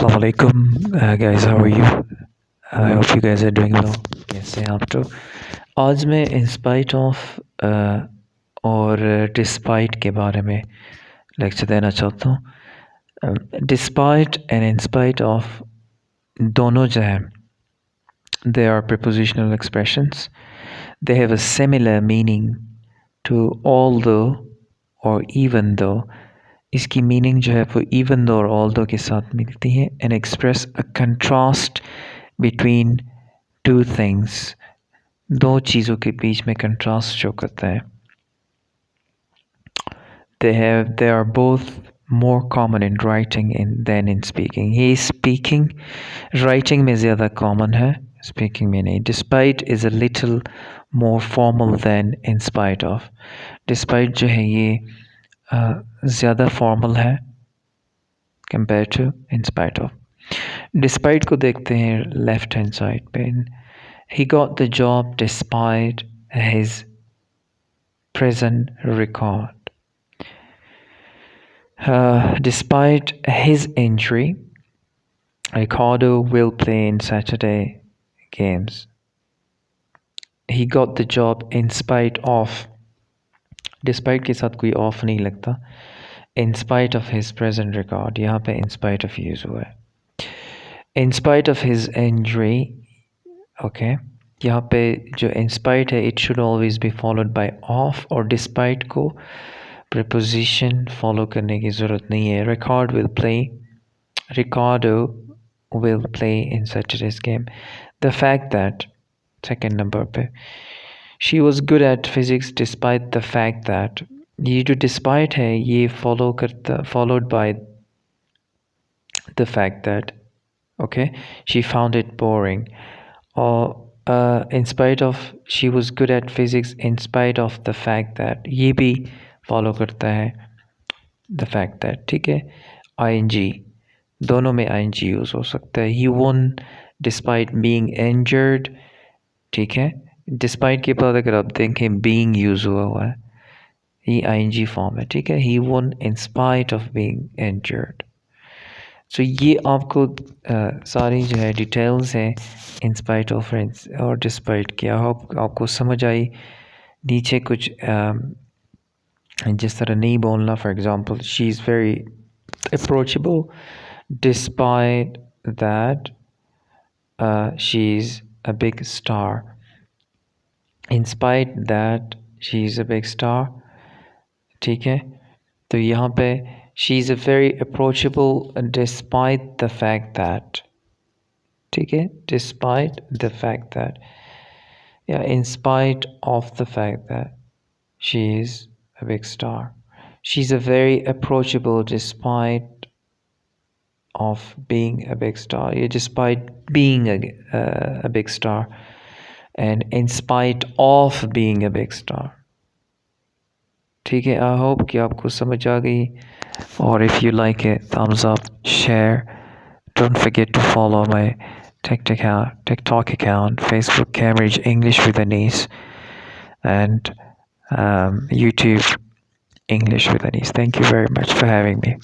Assalamu alaikum, guys. How are you? I hope you guys are doing well. कैसे हैं आप तो? आज मैं इंस्पाइट ऑफ और डिस्पाइट के बारे में लेक्चर देना चाहता हूँ. डिस्पाइट एंड इंस्पाइट ऑफ दोनों जो हैं, they are prepositional expressions. They have a similar meaning to although or even though. इसकी मीनिंग जो है वो even though और although के साथ मिलती है and express a contrast between two things. दो चीज़ों के बीच में contrast शो करता है. They are both more common in writing than in speaking. He is speaking, writing में ज़्यादा common है, speaking में नहीं. Despite is a little more formal than in spite of. Despite जो है ये ज़्यादा फॉर्मल है compare to in spite of. Despite को देखते हैं लेफ्ट हैंड साइड पे. He got the job despite his present record. Despite his injury, Ricardo will play in Saturday games. He got the job in spite of. Despite के साथ कोई of नहीं लगता. इन spite of his present record, यहाँ पे इन spite of use हुआ है. इन spite of his injury, okay, यहाँ पे जो इन स्पाइट है it should always be followed by of, और डिस्पाइट को प्रीपोजिशन फॉलो करने की ज़रूरत नहीं है. Record will play, Ricardo will play in Saturdays game. The fact that, second number पे, she was good at physics despite the fact that. ये जो डिस्पाइट है ये followed by the fact that, okay, she found it boring. और in spite of she was good at physics in spite of the fact that, ये भी follow करता है the fact that. ठीक है. आईएनजी, दोनों में आईएनजी यूज़ हो सकता है. He von despite being injured. ठीक है. डिस्पाइट के बाद अगर आप देखें बीइंग यूज़ हुआ है, ये आईएनजी फॉर्म है. ठीक है. He won in spite of being injured. So ये आपको सारी जो है डिटेल्स हैं इन स्पाइट ऑफ और डिस्पाइट की. आपको समझ आई. नीचे कुछ जिस तरह नहीं बोलना, for example, she is very approachable despite that she is a big star. In spite that she is a big star. ठीक है. तो यहाँ पे she is a very approachable despite the fact that. ठीक है. डिस्पाइट द फैक्ट दैट, या इन spite of the fact that she is a big star. She is a very approachable despite of being a big star. ये despite being a big star and in spite of being a big star. ठीक है. I hope कि आपको समझ आ गई. और if you like it, thumbs up, share. Don't forget to follow my TikTok account, Facebook Cambridge English with Anis, and YouTube English with Anis. Thank you very much for having me.